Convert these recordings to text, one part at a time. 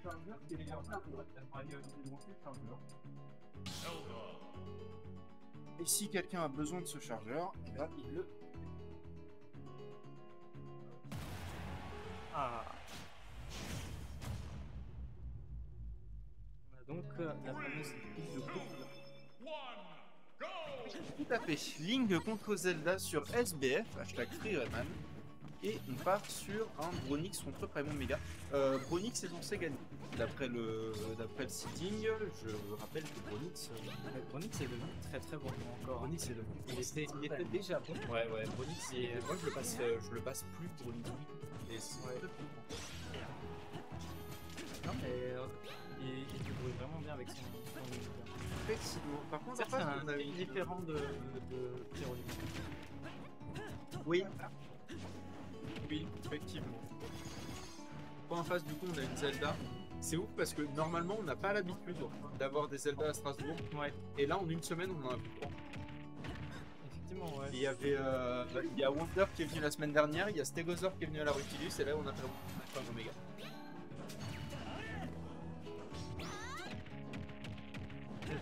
chargeur qui est en train et si quelqu'un a besoin de ce chargeur, eh ben, il le... Ah. On a donc la fameuse piste de courbe. Tout à fait. Link contre Zelda sur SBF, hashtag FreeRayman. Et on part sur un Bronix contre Prime Omega. Bronix est censé gagner. D'après le sitting, je rappelle que Bronix... Bronix est devenu très très bon encore. Bronix est devenu... Il était déjà bon. Ouais, Bronix, et moi je le passe plus Bronix. Et c'est ouais. Non mais il débrouille vraiment bien avec son effectivement. Par contre, c'est un différent de Pyrolyme. Oui. Oui, effectivement. En face, du coup, on a une Zelda. C'est ouf parce que normalement, on n'a pas l'habitude d'avoir des Zelda à Strasbourg. Ouais. Et là, en une semaine, on en a plus trois. Effectivement, ouais. Il y avait, il y a Wonder qui est venu la semaine dernière, il y a Stegosaur qui est venu à la Rutilus, et là, on a fait un Omega.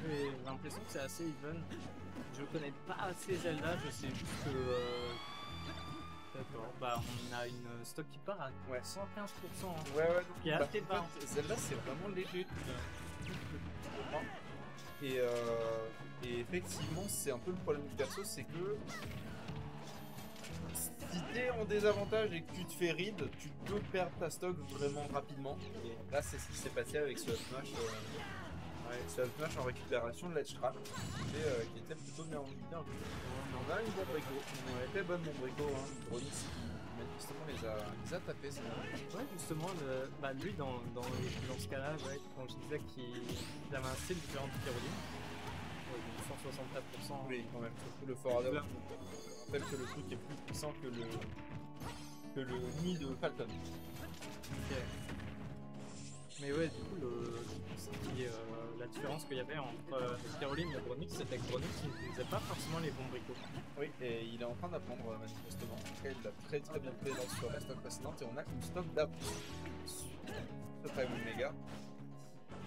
J'ai l'impression que c'est assez even. Je connais pas assez Zelda, je sais juste que d'accord, bah on a une stock qui part à 115%. Hein. Ouais, donc qui est assez bas. Zelda, c'est vraiment léger. Et effectivement, c'est un peu le problème du perso, c'est que si t'es en désavantage et que tu te fais ride, tu peux perdre ta stock vraiment rapidement. Et là, c'est ce qui s'est passé avec ce Smash. Ce Smash en récupération de Ledge Trap qui était plutôt bien rendu. On a une bonne brico, on a été bonne mon brico, hein. Bronix manifestement les a tapés. Ouais, justement, lui dans ce cas-là, ouais, quand je disais qu'il avait un style différent de Pyrolyme, 163%. Oui, quand même, surtout le Fort Adder. Je rappelle que le truc est plus puissant que le nid de Falcon. Ok. Mais ouais, du coup, la différence qu'il y avait entre Pyrolyme et Bronix, c'était que Bronix n'utilisait pas forcément les bons bricots. Oui, et il est en train d'apprendre manifestement. En tout cas, il l'a très bien fait sur la stock précédente et on a une stock d'avance sur Prime Omega.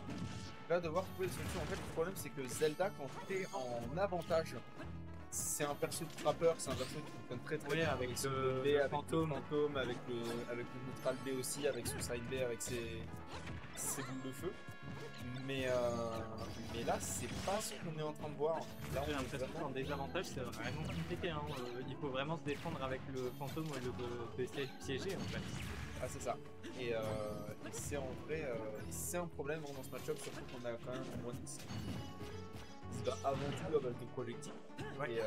Il va devoir trouver des solutions. En fait, le problème, c'est que Zelda, quand tu es en avantage, c'est un perso de trappeur, c'est un perso qui fonctionne très bien avec le B, avec le fantôme, avec le neutral B aussi, avec son side B, avec ses boules de feu. Mais là, c'est pas ce qu'on est en train de voir. Là, j'ai l'impression qu'en désavantage, c'est vraiment compliqué. Hein. Il faut vraiment se défendre avec le fantôme au lieu d'essayer de piéger en fait. Ah, c'est ça. Et c'est en vrai, c'est un problème dans ce match-up, surtout qu'on a quand même un Bronix qui va avant tout à base de projectiles. Ouais. Et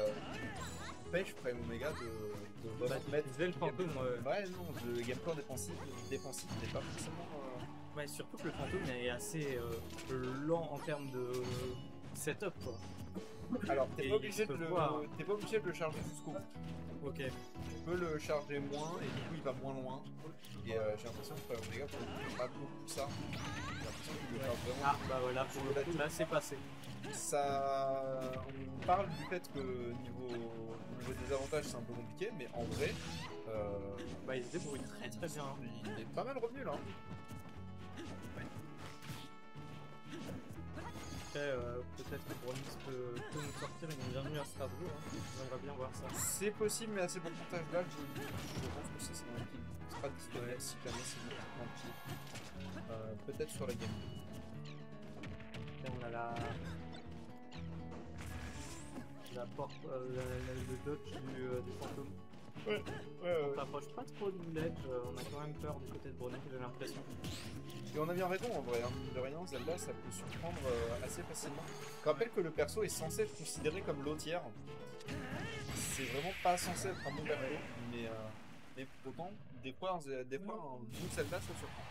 pêche Prime Omega de mettre le fantôme. Ouais, non, le gameplay défensif n'est pas forcément. Ouais, surtout que le fantôme est assez lent en termes de setup, quoi. Alors, t'es pas obligé de le charger jusqu'au bout. Ok. Tu peux le charger moins et du coup il va moins loin. Et j'ai l'impression que Prime Omega pour pas beaucoup ça. J'ai l'impression qu'il le charge vraiment. Ah bah voilà, pour le coup, là c'est passé. Ça, on parle du fait que niveau des avantages c'est un peu compliqué, mais en vrai, il se débrouille très bien. Il est pas mal revenu là. Après, peut-être que Bronix peut nous sortir une bienvenue à Strasbourg. Hein. J'aimerais bien voir ça. C'est possible, mais à ces pourcentages-là, je pense que ça c'est un qui sera disponible si jamais c'est beaucoup peut-être sur la game. Et on a la porte, le dodge du fantôme. Ouais. On s'approche pas trop du ledge, on a quand même peur du côté de Bronix, j'ai l'impression. Et on a bien raison en vrai, hein. De rien, Zelda ça peut surprendre assez facilement. Je rappelle que le perso est censé être considéré comme low tier. C'est vraiment pas censé être un bon perso, mais pourtant, des fois un bon Zelda ça surprend.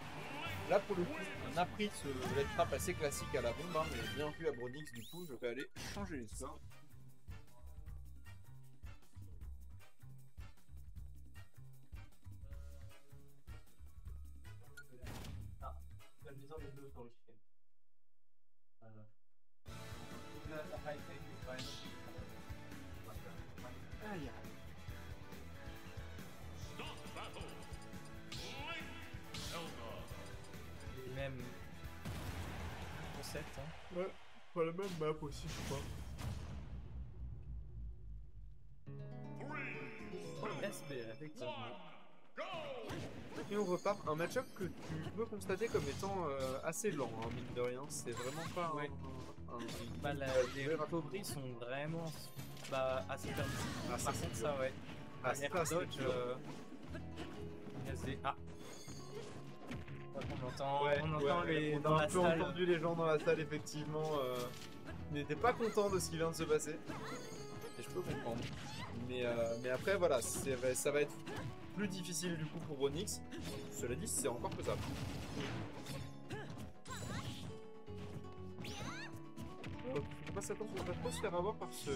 Là pour le coup, on a pris ce red trap assez classique à la bombe, hein, mais bien vu à Bronix, du coup je vais aller changer les scores. La maison des deux sur le chicken. Aïe. Mais même concept. Hein. Ouais, pas la même map aussi, je crois. SB, effectivement. Et on repart un match-up que tu peux constater comme étant assez lent, hein, mine de rien. C'est vraiment pas Ouais. un Les recoveries sont vraiment assez permissives. Ah, ça, Par c'est contre, dur. ça, ouais. Ah, L'air ça, c'est dodge, dur. SD. Ah. On entend, Ouais, on entend les on dans a la un peu salle. entendu les gens dans la salle, effectivement, n'étaient pas contents de ce qui vient de se passer. Et je peux comprendre. Mais après, voilà, ça va être plus difficile du coup pour Onyx. Cela dit, c'est encore faisable. Faut pas s'attendre, on va pas trop se faire avoir par ce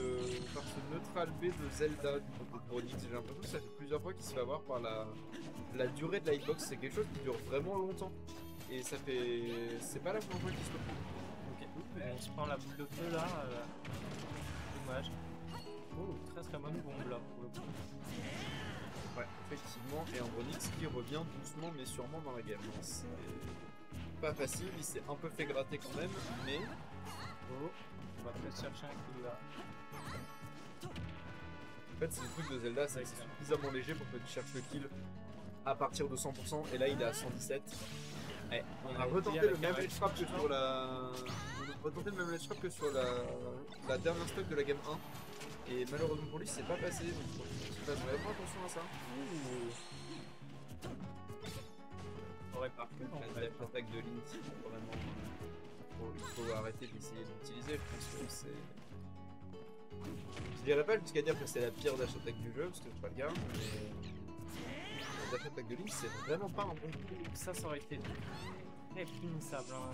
neutral B de Zelda du côté de Onyx. J'ai l'impression que ça fait plusieurs fois qu'il se fait avoir par la durée de la hitbox. C'est quelque chose qui dure vraiment longtemps. Et ça fait. C'est pas la première fois qu'il se retrouve. Ok. On se prend la boule de feu là. Dommage. Oh, très bonne bombe là pour le coup. Ouais, effectivement. Et Onyx qui revient doucement mais sûrement dans la game. C'est pas facile, il s'est un peu fait gratter quand même, mais. Oh, on va peut-être chercher un kill là. En fait, c'est le truc de Zelda, c'est que c'est suffisamment léger pour que tu cherches le kill à partir de 100%, et là il est à 117. Ouais, on a retenté le même edge trap que sur la. On a retenté le même edge trap que sur la dernière stock de la game 1. Et malheureusement pour lui, c'est pas passé, donc il faut qu'il fasse vraiment attention à ça. On aurait pas pu L'attaque de Link, vraiment. Il faut arrêter d'essayer d'utiliser, je pense que c'est. Je dirais pas jusqu'à dire que c'est la pire dash attack du jeu, parce que c'est pas le cas, mais. La dash attack de Link, c'est vraiment pas un bon coup. Ça aurait été très punissable. Hein.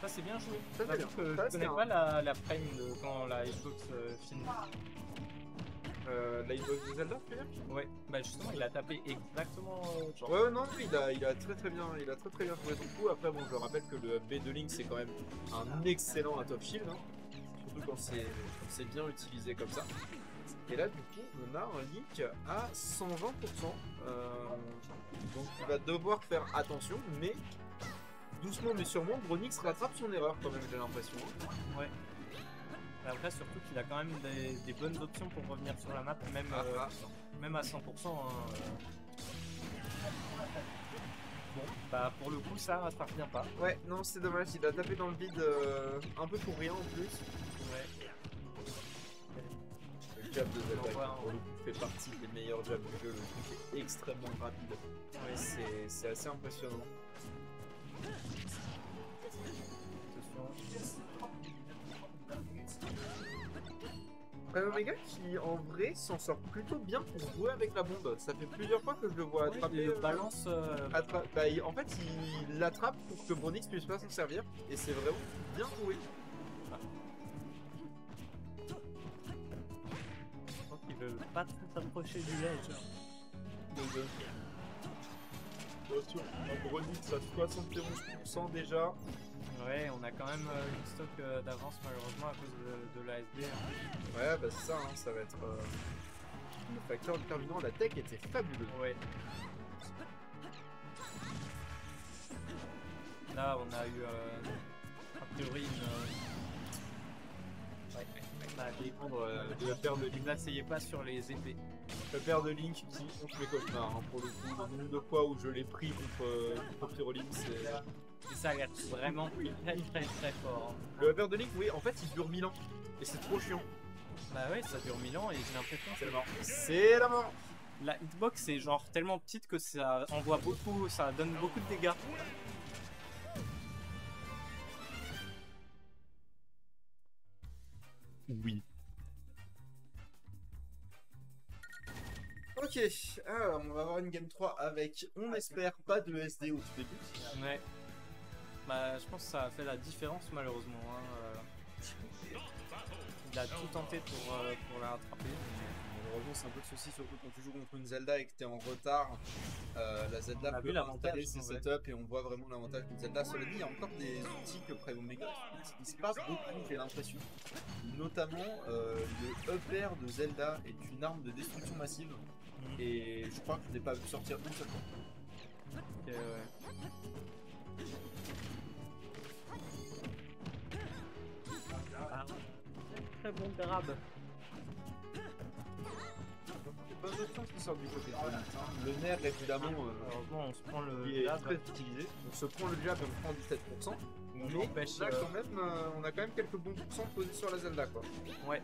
Ça c'est bien joué. Ça, c'est bien. Je connais pas la frame de quand la Xbox finit. La hitbox de Zelda, tu veux dire? Ouais, bah justement il a tapé exactement genre. Ouais, non, il a très bien trouvé son coup. Après, bon, je rappelle que le B de Link, c'est quand même un excellent out of shield, hein. Surtout quand c'est bien utilisé comme ça. Et là, du coup, on a un Link à 120%. Donc, il va devoir faire attention, mais doucement mais sûrement, Onyx rattrape son erreur quand même, j'ai l'impression. Ouais. Et après, surtout qu'il a quand même des bonnes options pour revenir sur la map, même, même à 100%. Hein. Bon, bah pour le coup, ça revient pas. Ouais, non, c'est dommage, il a tapé dans le vide un peu pour rien en plus. Ouais. Le jab de Zelda, pour le coup, fait partie des meilleurs jabs du jeu. Le truc est extrêmement rapide. Ouais, c'est assez impressionnant. Omega qui en vrai s'en sort plutôt bien pour jouer avec la bombe. Ça fait plusieurs fois que je le vois attraper. Le balance. En fait, il l'attrape pour que Bronix puisse pas s'en servir. Et c'est vraiment bien joué. Je pense qu'il veut pas trop s'approcher du ledge. Bien sûr, Bronix à 71% déjà. Ouais, on a quand même une stock d'avance malheureusement à cause de l'ASD. Hein. Ouais, bah c'est ça, hein, ça va être le facteur déterminant. La tech était fabuleuse. Ouais. Là, on a eu a priori une. Le père de Link. N'asseyez pas sur les épées. Le père de Link qui contre les cauchemars, hein, pour le coup. Le nombre de fois où je l'ai pris contre Pyroline, c'est. Et ça a l'air vraiment très fort. Hein. Le père de Link, oui, en fait, il dure 1000 ans. Et c'est trop chiant. Bah ouais, ça dure 1000 ans et j'ai l'impression que c'est la mort. C'est la mort. La hitbox est genre tellement petite que ça envoie beaucoup, ça donne beaucoup de dégâts. Oui. Ok, alors on va avoir une game 3 avec, on espère, pas de SD au tout début. Ouais. Bah je pense que ça a fait la différence malheureusement. Hein. Il a tout tenté pour la rattraper. Malheureusement c'est un peu de souci, surtout quand tu joues contre une Zelda et que tu es en retard. La Zelda peut installer ses setups et on voit vraiment l'avantage d'une Zelda. Cela dit, il y a encore des outils que près Omega qui se passent beaucoup, j'ai l'impression. Notamment le up air de Zelda est une arme de destruction massive. Et je crois que je n'ai pas vu sortir une seule fois. Ok, ouais. Ah, très bon grab. Pas d'autres choses qui sortent du côté de Bonix, hein. Le nerf, évidemment, Heureusement, on se prend le il est jab. très utilisé. On se prend le jab et on prend 17%. On Mais empêche, là, quand même, on a quand même quelques bons pourcents posés sur la Zelda, quoi. Ouais.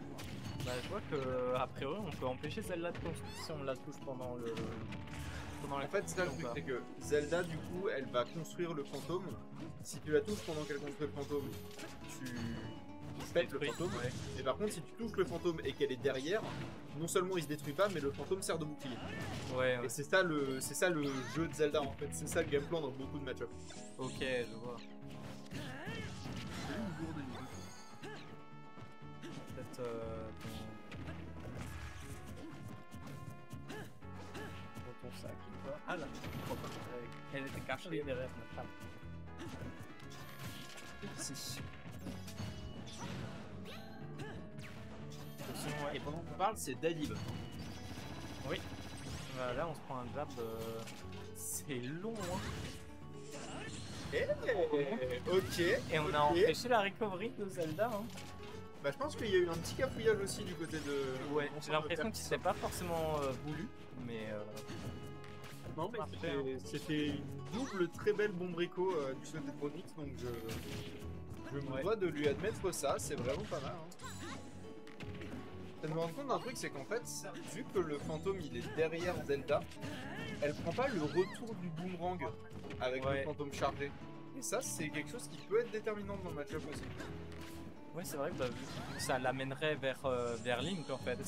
Bah, je vois que a priori on peut empêcher celle-là de construire si on la touche pendant le. Pendant la En fait, c'est ça le truc, construction, c'est que Zelda, du coup, elle va construire le fantôme. Si tu la touches pendant qu'elle construit le fantôme, tu pètes le Oui, fantôme. ouais. Et par contre, si tu touches le fantôme et qu'elle est derrière, non seulement il se détruit pas, mais le fantôme sert de bouclier. Ouais, ouais. Et c'est ça le jeu de Zelda en fait. C'est ça le game plan dans beaucoup de match-up. Ok, je vois. Peut-être dans ton sac ou quoi. Ah là, je crois pas. Elle était cachée derrière ma table. Si. Attention, ouais. Et pendant qu'on parle, c'est Dalib. Oui. Là, on se prend un jab. C'est long, hein. Ok. Et on a empêché la recovery de Zelda, hein. Bah, je pense qu'il y a eu un petit cafouillage aussi du côté de. Ouais, j'ai l'impression que c'était pas forcément voulu, mais. Non, mais c'était une double très belle bombrico du côté de Bonix, donc je me dois de lui admettre ça, c'est vraiment pas mal. Hein. Ça me rend compte d'un truc, c'est qu'en fait, vu que le fantôme il est derrière Zelda, elle prend pas le retour du boomerang avec le fantôme chargé. Et ça, c'est quelque chose qui peut être déterminant dans le match-up aussi. Ouais, c'est vrai que bah, ça l'amènerait vers Link en fait.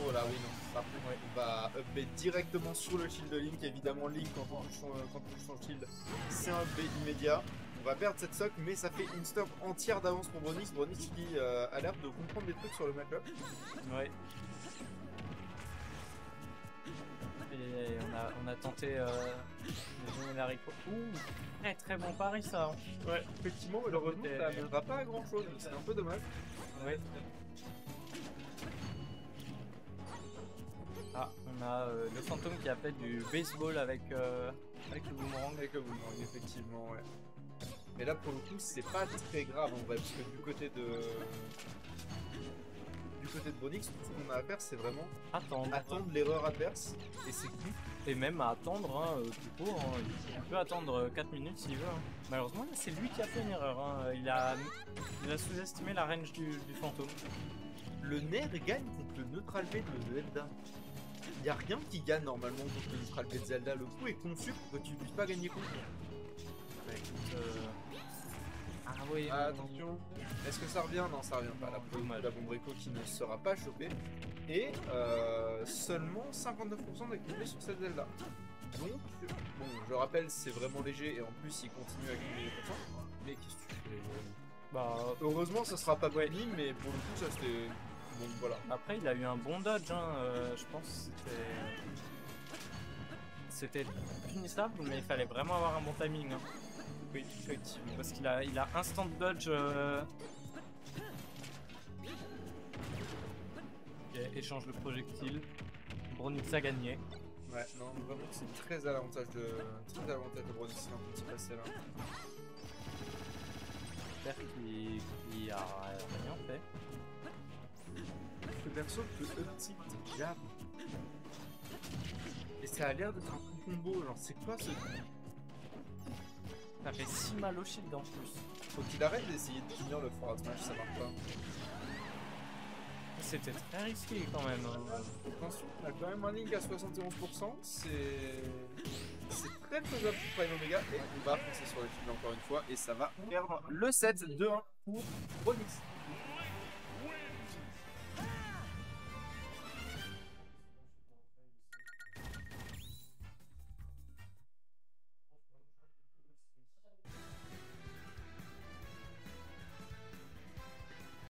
Oh là, oui, non. Par contre, on va upbait directement sur le shield de Link. Évidemment, Link, quand on touche son shield, c'est un upbait immédiat. On va perdre cette sock, mais ça fait une stop entière d'avance pour Bronix. Bronix qui a l'air de comprendre des trucs sur le match-up. Ouais. Et on a tenté de donner la reco. Ouh, très bon pari ça. Hein. Ouais, effectivement, malheureusement, ça n'amènera pas à grand chose. C'est un peu dommage. Ouais. Ah, on a le fantôme qui a fait du baseball avec le boomerang. Avec le boomerang, effectivement, ouais. Mais là, pour le coup, c'est pas très grave en vrai, parce que du côté de Bronix, tout ce qu'on a à faire, c'est vraiment attendre l'erreur adverse, et c'est tout. Et même à attendre, hein, tout court, hein. Il peut attendre 4 minutes s'il veut. Hein. Malheureusement, c'est lui qui a fait une erreur. Hein. Il a sous-estimé la range du fantôme. Le nerf gagne contre le neutral B de Zelda. Il n'y a rien qui gagne normalement contre le neutral B de Zelda. Le coup est conçu pour que tu ne puisses pas gagner contre. Bah, écoute, ah oui. Ah, attention. Est-ce que ça revient? Non, ça revient pas. La bombrico qui ne sera pas chopée. Et seulement 59% d'accumulé sur cette Zelda. Donc, bon, je rappelle, c'est vraiment léger et en plus, il continue à accumuler les pourcents. Mais qu'est-ce que tu fais? Bah, heureusement, ça sera pas puni, mais pour le coup, ça c'était. Bon, voilà. Après, il a eu un bon dodge, hein. Je pense que c'était punissable, mais il fallait vraiment avoir un bon timing. Hein. Oui, effectivement. Parce qu'il a instant dodge. Ok, échange de projectile. Bronix a gagné. Ouais, non, vraiment, c'est très à l'avantage de Bronix quand il passait là. J'espère qu'il a rien fait. Ce perso peut up-tilt jab. Et ça a l'air d'être un coup combo, genre c'est quoi ce. Ça fait si mal au shield en plus. Faut qu'il arrête d'essayer de finir le forward smash, ça marche pas. C'était très risqué quand même. Attention, on a quand même un Link à 71%, c'est très faisable pour Prime Omega et on va foncer sur le shield encore une fois et ça va perdre le set 2-1 pour Bronix.